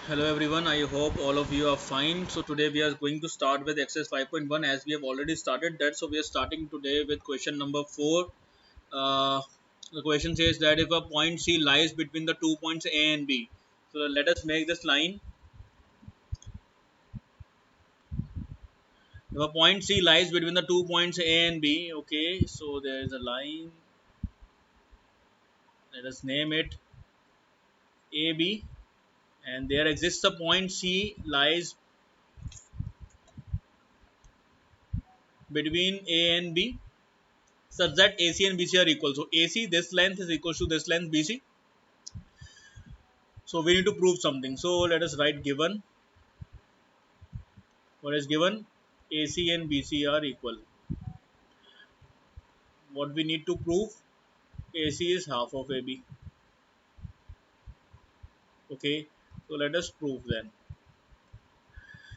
Hello everyone, I hope all of you are fine. So today we are going to start with exercise 5.1 as we have already started that. So we are starting today with question number 4. Uh, the question says that if a point C lies between the 2 points A and B. So let us make this line. If a point C lies between the 2 points A and B, okay, so there is a line. Let us name it AB, and there exists a point C lies between A and B such that AC and BC are equal. So AC, this length is equal to this length BC. So we need to prove something. So let us write given. What is given? AC and BC are equal. What we need to prove? AC is half of AB. Okay. So let us prove then.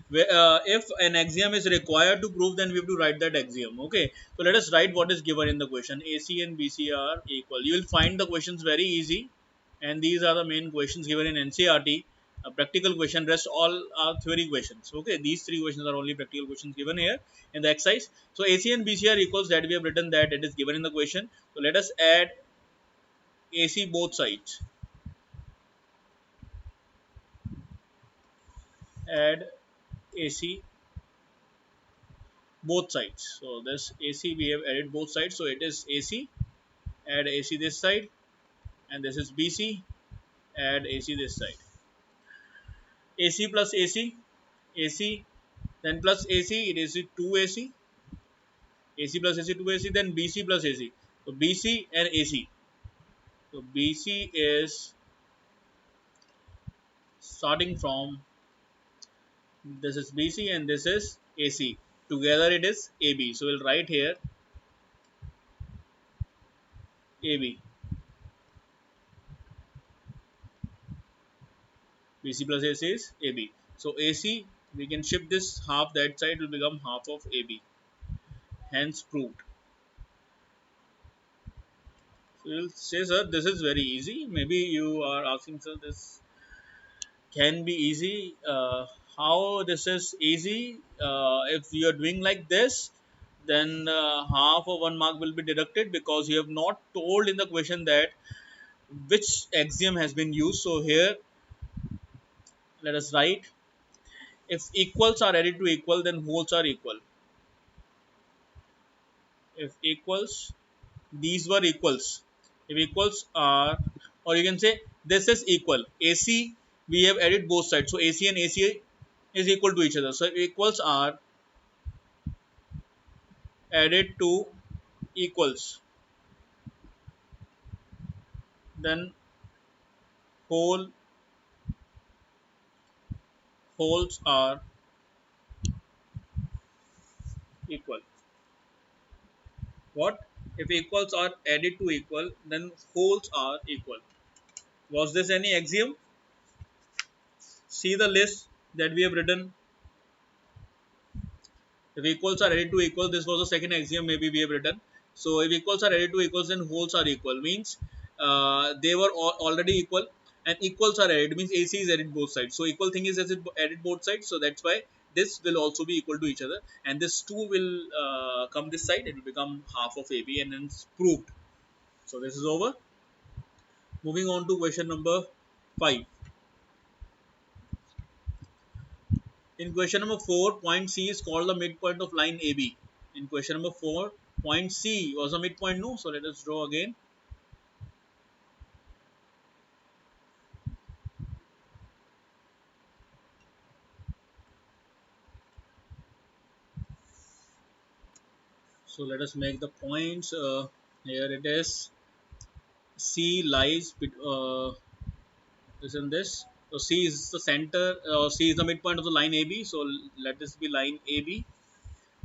If an axiom is required to prove, then we have to write that axiom. Okay. So let us write what is given in the question. AC and BC are equal. You will find the questions very easy, and these are the main questions given in NCERT. A practical question, rest all are theory questions. Okay, these three questions are only practical questions given here in the exercise. So AC and BC are equals, that we have written that it is given in the question. So let us add AC both sides. Add AC both sides. So this AC we have added both sides. So it is AC. Add AC this side, and this is BC. Add AC this side. AC plus AC, AC, then plus AC. It is 2AC. AC plus AC 2AC, then BC plus AC. So BC and AC. So BC is starting from, this is BC and this is AC. Together it is AB. So we'll write here AB. BC plus AC is AB. So AC, we can shift this half that side, will become half of AB. Hence proved. So you'll say, sir, this is very easy. Maybe you are asking, sir, this can be easy. How this is easy? If you are doing like this, then half of 1 mark will be deducted because you have not told in the question that which axiom has been used. So here let us write, if equals are added to equal, then wholes are equal. If equals, these were equals. If equals are, or you can say this is equal. AC, we have added both sides. So AC and AC is equal to each other. So if equals are added to equals, then whole wholes are equal. What? If equals are added to equal, then wholes are equal. Was this any axiom? See the list that we have written. If equals are added to equal, this was the second axiom maybe we have written. So if equals are added to equals, then wholes are equal. Means they were already equal, and equals are added means AC is added both sides. So equal thing is as it added both sides. So that's why this will also be equal to each other, and this 2 will come this side. It will become half of AB, and then it's proved. So this is over. Moving on to question number 5. In question number 4, point C is called the midpoint of line AB. In question number 4, point C was a midpoint, no? So let us draw again. So let us make the points. Here it is. C lies is in this. So C is the center. C is the midpoint of the line AB. So let this be line AB,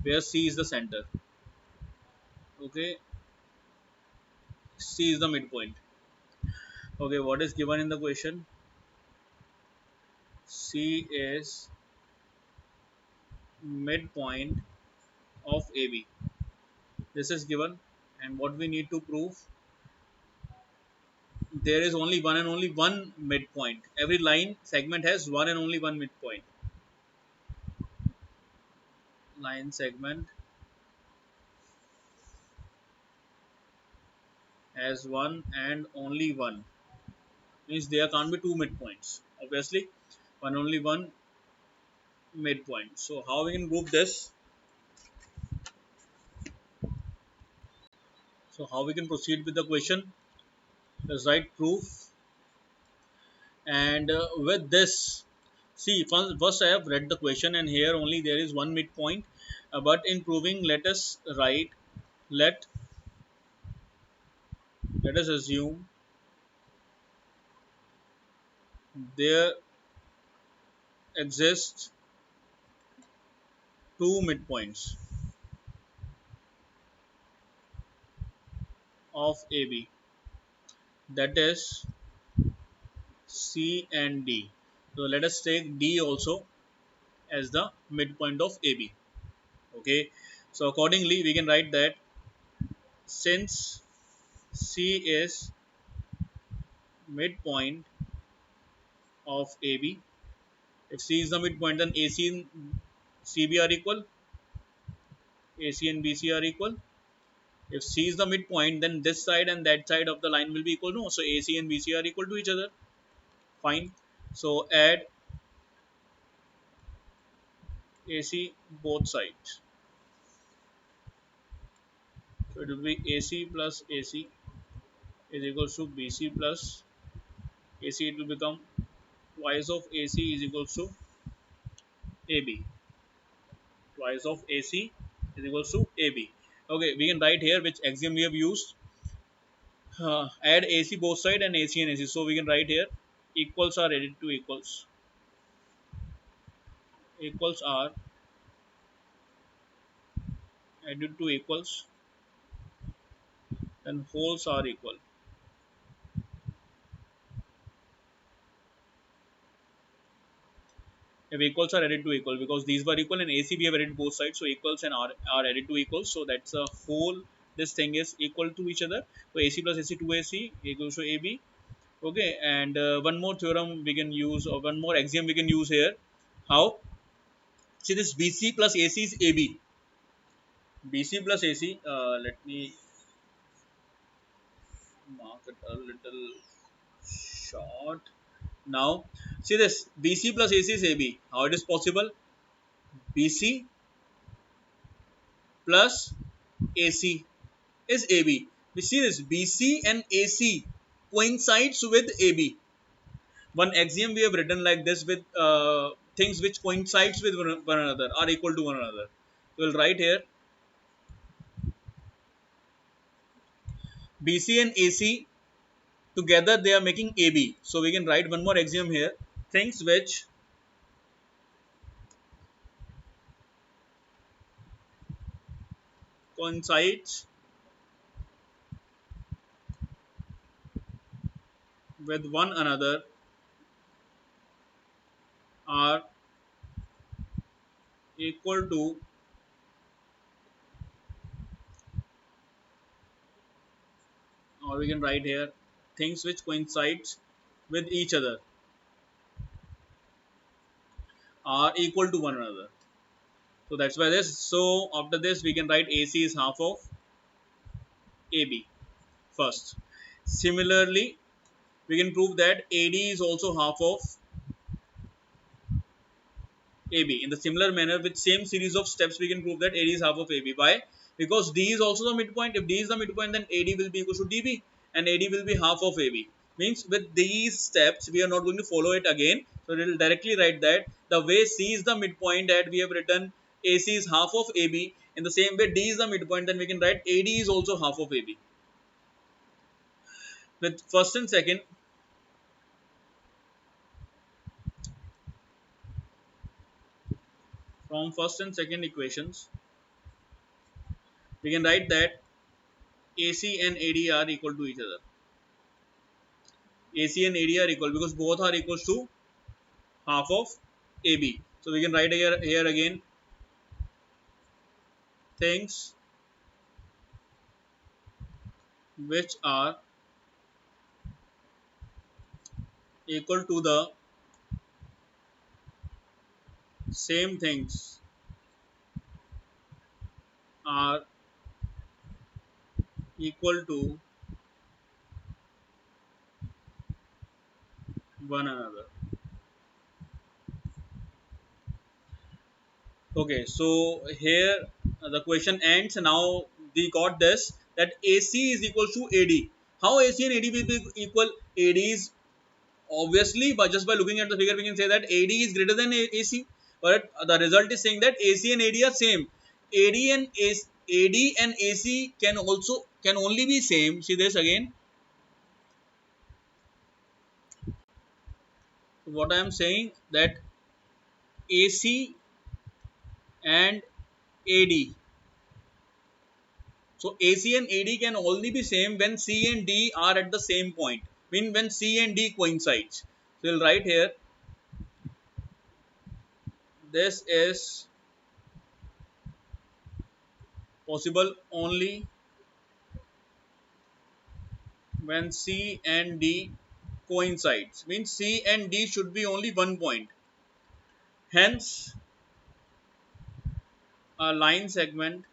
where C is the center. Okay, C is the midpoint. Okay, what is given in the question? C is midpoint of AB. This is given, and what we need to prove? there is only one and only one midpoint. Every line segment has one and only one midpoint. Line segment has one and only one. Means there can't be two midpoints. Obviously, one only one midpoint. So how we can prove this? So how we can proceed with the question? Let's write proof. And with this, see, first I have read the question, and here only there is one midpoint. But in proving, let us write, let let us assume there exist two midpoints of AB, that is C and D. So let us take D also as the midpoint of AB. Okay, so accordingly we can write that since C is midpoint of AB, if C is the midpoint, then AC and CB are equal, AC and BC are equal. If C is the midpoint, then this side and that side of the line will be equal. No, so AC and BC are equal to each other. Fine. So add AC both sides. So it will be AC plus AC is equals to BC plus AC. It will become twice of AC is equals to AB. Twice of AC is equals to AB. Okay, we can write here which axiom we have used. Add AC both side and AC and AC. So we can write here equals are added to equals. Equals are added to equals, then wholes are equal. If equals are added to equal, because these were equal and AC we have added both sides, so equals and are added to equals. So that's a whole. This thing is equal to each other. So AC plus AC 2AC equals to AB. Okay, and one more theorem we can use, or one more axiom we can use here. How? See, this BC plus AC is AB. BC plus AC. Let me mark it a little short. Now, see this BC plus AC is AB. How it is possible? BC plus AC is AB. We see this BC and AC coincides with AB. One axiom we have written like this with things which coincides with one another are equal to one another. So we'll write here BC and AC together they are making AB. So we can write one more axiom here. Things which coincides with one another are equal to, or we can write here things which coincides with each other are equal to one another. So that's why this. So after this we can write AC is half of AB first. Similarly, we can prove that AD is also half of AB. In the similar manner, with same series of steps, we can prove that AD is half of AB. Why? Because D is also the midpoint. If D is the midpoint, then AD will be equal to DB, and AD will be half of AB. Means with these steps, we are not going to follow it again. So we will directly write that the way C is the midpoint that we have written AC is half of AB. In the same way, D is the midpoint, then we can write AD is also half of AB. With first and second, from first and second equations, we can write that AC and AD are equal to each other. AC and AD are equal because both are equals to half of AB. So we can write here again things which are equal to the same things are equal to one another. Okay, so here the question ends. Now we got this, that AC is equal to AD. How AC and AD will be equal? AD is obviously, but just by looking at the figure we can say that AD is greater than AC, but the result is saying that AC and AD are same. AD and AC can only be same. See this again. What I am saying, that AC and AD, so AC and AD can only be same when C and D are at the same point. Mean when C and D coincides. So we'll write here, this is possible only when C and D coincides. Means C and D should be only one point. Hence, a line segment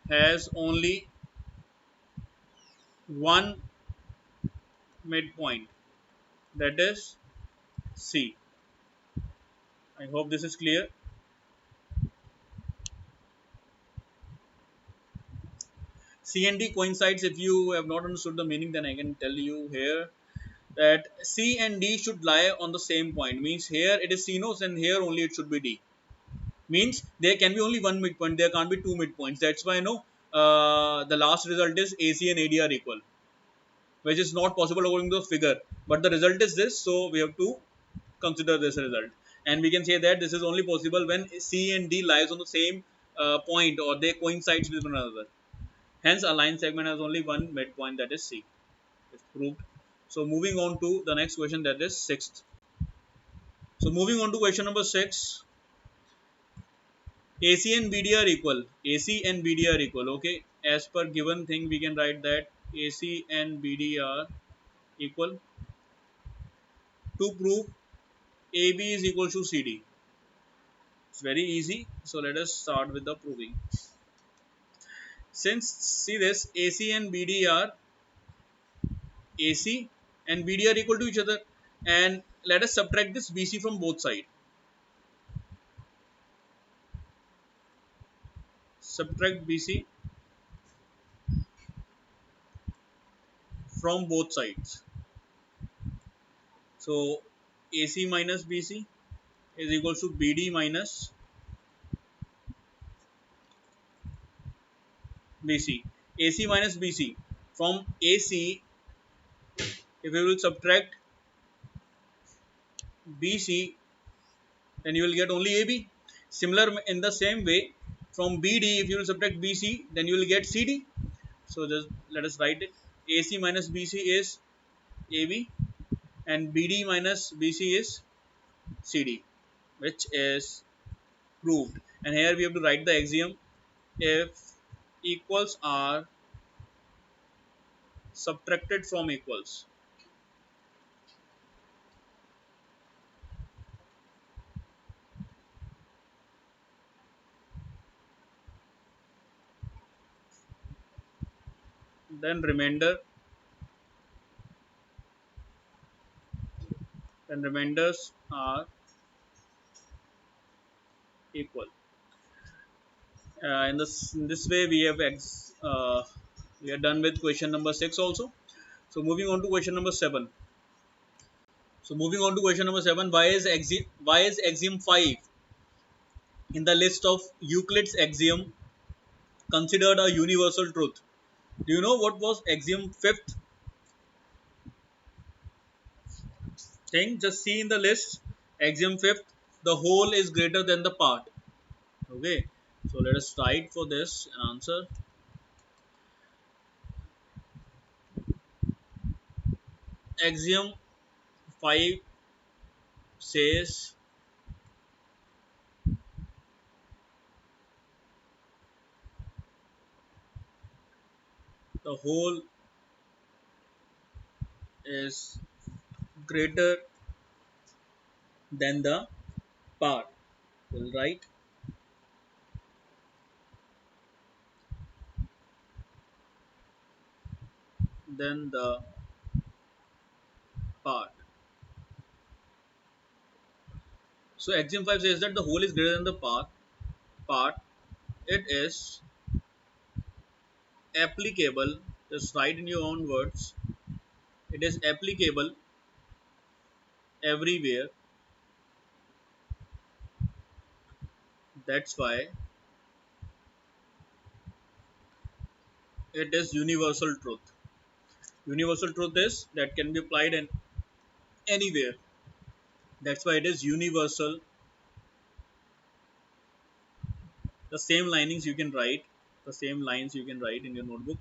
has only one midpoint, that is C. I hope this is clear. C and D coincides. If you have not understood the meaning, then I can tell you here that C and D should lie on the same point. Means here it is C nodes and here only it should be D. Means there can be only one midpoint. There can't be two midpoints. That's why the last result is AC and AD are equal, which is not possible according to the figure. But the result is this, so we have to consider this result. And we can say that this is only possible when C and D lies on the same point, or they coincide with one another. Hence, a line segment has only one midpoint, that is C. It's proved. So moving on to the next question, that is sixth. So moving on to question number 6. AC and BD are equal. AC and BD are equal. Okay. As per given thing, we can write that AC and BD are equal. To prove AB is equal to CD. It's very easy. So let us start with the proving. Since see this, AC and BD are equal to each other, and let us subtract this BC from both sides. Subtract BC from both sides. So AC minus BC is equal to BD minus BC. AC minus BC. From AC, if we will subtract BC, then you will get only AB. Similar in the same way, from BD, if you will subtract BC, then you will get CD. So just let us write it. AC minus BC is AB, and BD minus BC is CD, which is proved. And here we have to write the axiom: if equals are subtracted from equals, then remainders are equal. In this way we are done with question number 6 also. So moving on to question number 7. So moving on to question number 7, why is axiom 5 in the list of Euclid's axiom considered a universal truth? Do you know what was axiom 5th thing? Just see in the list. Axiom 5th, the whole is greater than the part. Okay, so let us write for this an answer. Axiom 5 says the whole is greater than the part. We'll write than the part. So axiom 5 says that the whole is greater than the part. It is applicable, just write in your own words, it is applicable everywhere. That's why it is universal truth. Universal truth is that can be applied in anywhere. That's why it is universal. The same linings you can write, the same lines you can write in your notebook.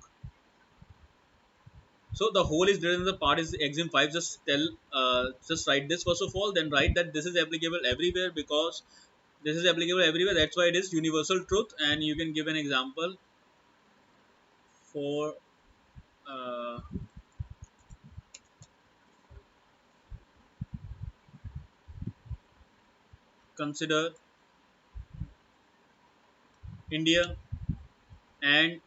So the whole is greater than the part is axiom 5. Just write this first of all, then write that this is applicable everywhere, because this is applicable everywhere. That's why it is universal truth. And you can give an example for uh, consider India and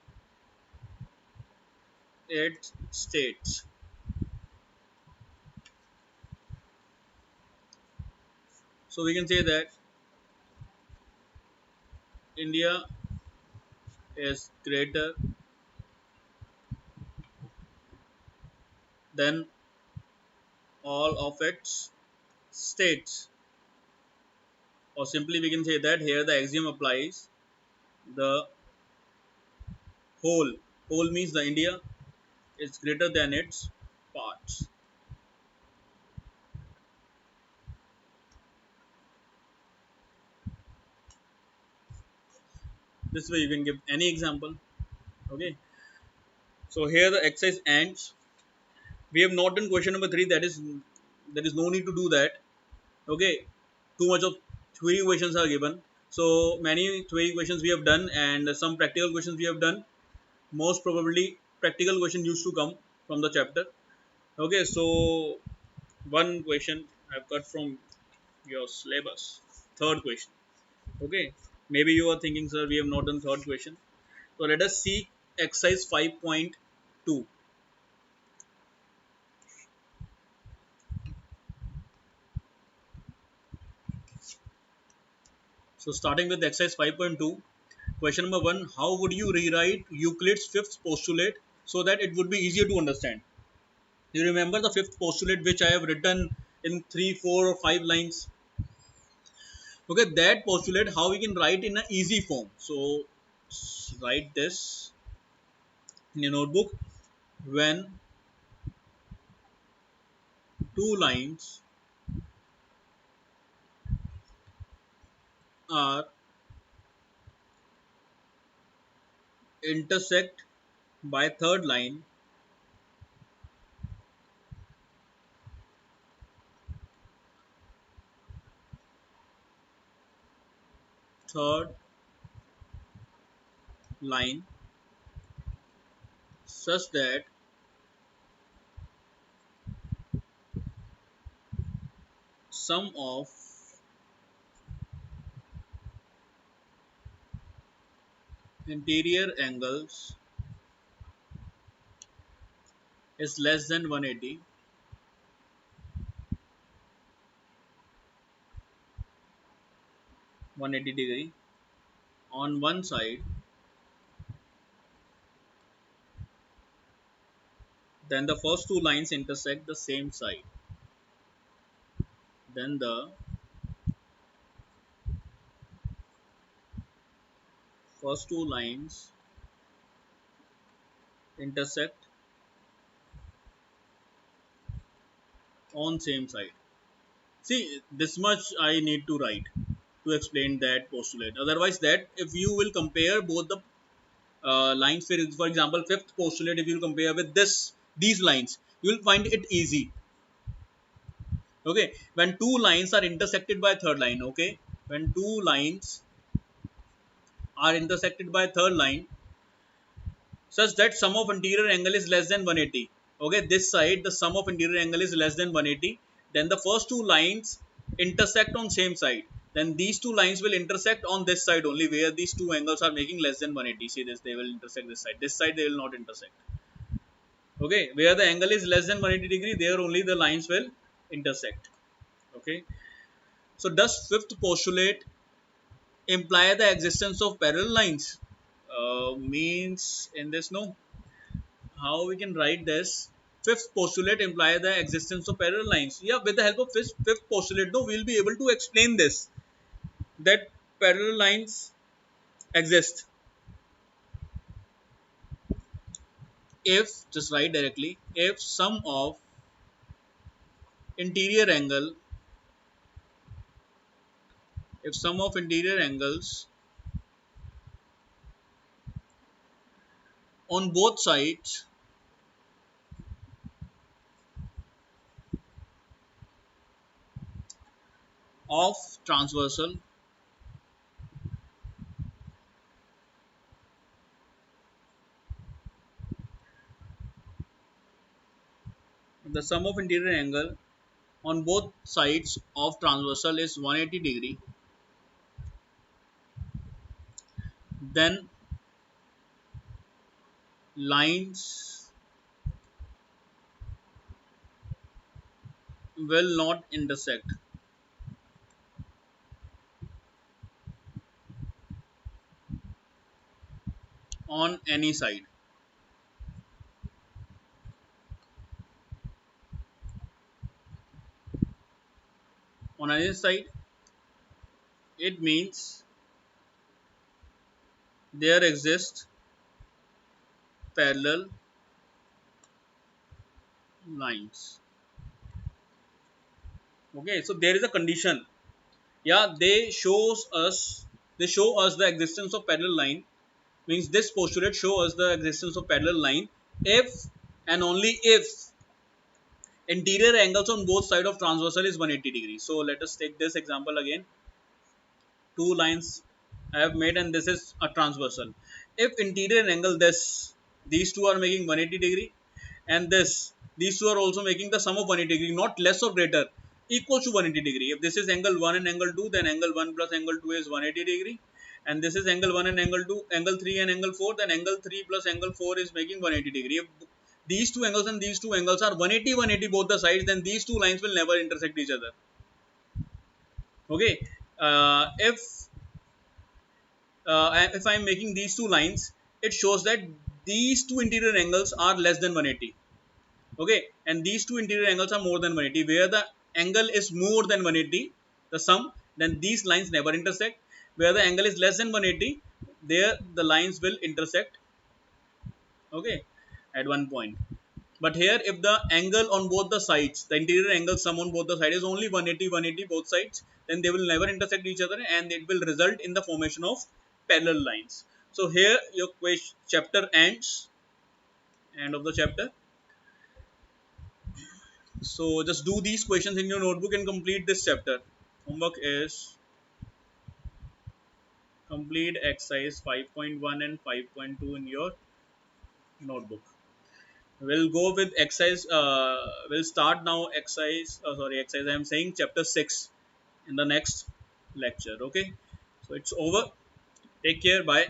its states. So we can say that India is greater than all of its states. Or simply we can say that here the axiom applies. The whole, whole means the India is greater than its parts. This way you can give any example. Okay. So here the exercise ends. We have not done question number 3. That is, there is no need to do that. Okay. Too much of theory questions are given. So many theory questions we have done, and some practical questions we have done. Most probably practical question used to come from the chapter. Okay. So one question I've got from your syllabus. Third question. Okay. Maybe you are thinking, sir, we have not done third question. So let us see exercise 5.2. So starting with exercise 5.2, question number 1, how would you rewrite Euclid's fifth postulate so that it would be easier to understand? You remember the fifth postulate which I have written in 3, 4 or 5 lines? Okay, that postulate how we can write in an easy form. So write this in your notebook. When two lines are intersect by third line, third line, such that sum of interior angles is less than 180 degree on one side, then the first two lines intersect the same side. Then the first two lines intersect on same side. See, this much I need to write to explain that postulate. Otherwise, that if you will compare both the lines, for example, fifth postulate, if you will compare with these lines, you will find it easy. Okay, when two lines are intersected by third line. Okay, when two lines are intersected by third line, such that sum of interior angle is less than 180. Okay, this side the sum of interior angle is less than 180, then the first two lines intersect on same side, then these two lines will intersect on this side only where these two angles are making less than 180. See this, they will intersect this side they will not intersect. Okay, where the angle is less than 180 degree, there only the lines will intersect. Okay, so does fifth postulate imply the existence of parallel lines? Means in this, no. How we can write this? Fifth postulate imply the existence of parallel lines. Yeah, with the help of fifth postulate, no, we'll be able to explain this, that parallel lines exist if, just write directly, if sum of interior angle, if sum of interior angles on both sides of transversal, the sum of interior angle on both sides of transversal is 180 degree, then lines will not intersect on any side. On any side, it means there exist parallel lines. Okay, so there is a condition. Yeah, they show us the existence of parallel line. Means this postulate show us the existence of parallel line if and only if interior angles on both sides of transversal is 180 degrees. So let us take this example again. Two lines I have made and this is a transversal. If interior angle this, these two are making 180 degree, and this, these two are also making the sum of 180 degree, not less or greater, equals to 180 degree. If this is angle 1 and angle 2, then angle 1 plus angle 2 is 180 degree, and this is angle 1 and angle 2, angle 3 and angle 4, then angle 3 plus angle 4 is making 180 degree. If these two angles and these two angles are 180 180 both the sides, then these two lines will never intersect each other. Okay, if I am making these two lines, it shows that these two interior angles are less than 180. Okay, and these two interior angles are more than 180. Where the angle is more than 180, the sum, then these lines never intersect. Where the angle is less than 180, there the lines will intersect. Okay, at one point. But here, if the angle on both the sides, the interior angle sum on both the sides is only 180, 180 both sides, then they will never intersect each other and it will result in the formation of parallel lines. So here your chapter ends, end of the chapter. So just do these questions in your notebook and complete this chapter. Homework is complete exercise 5.1 and 5.2 in your notebook. We'll go with exercise. We'll start now exercise. Sorry, exercise. I am saying chapter 6 in the next lecture. Okay. So it's over. Take care. Bye.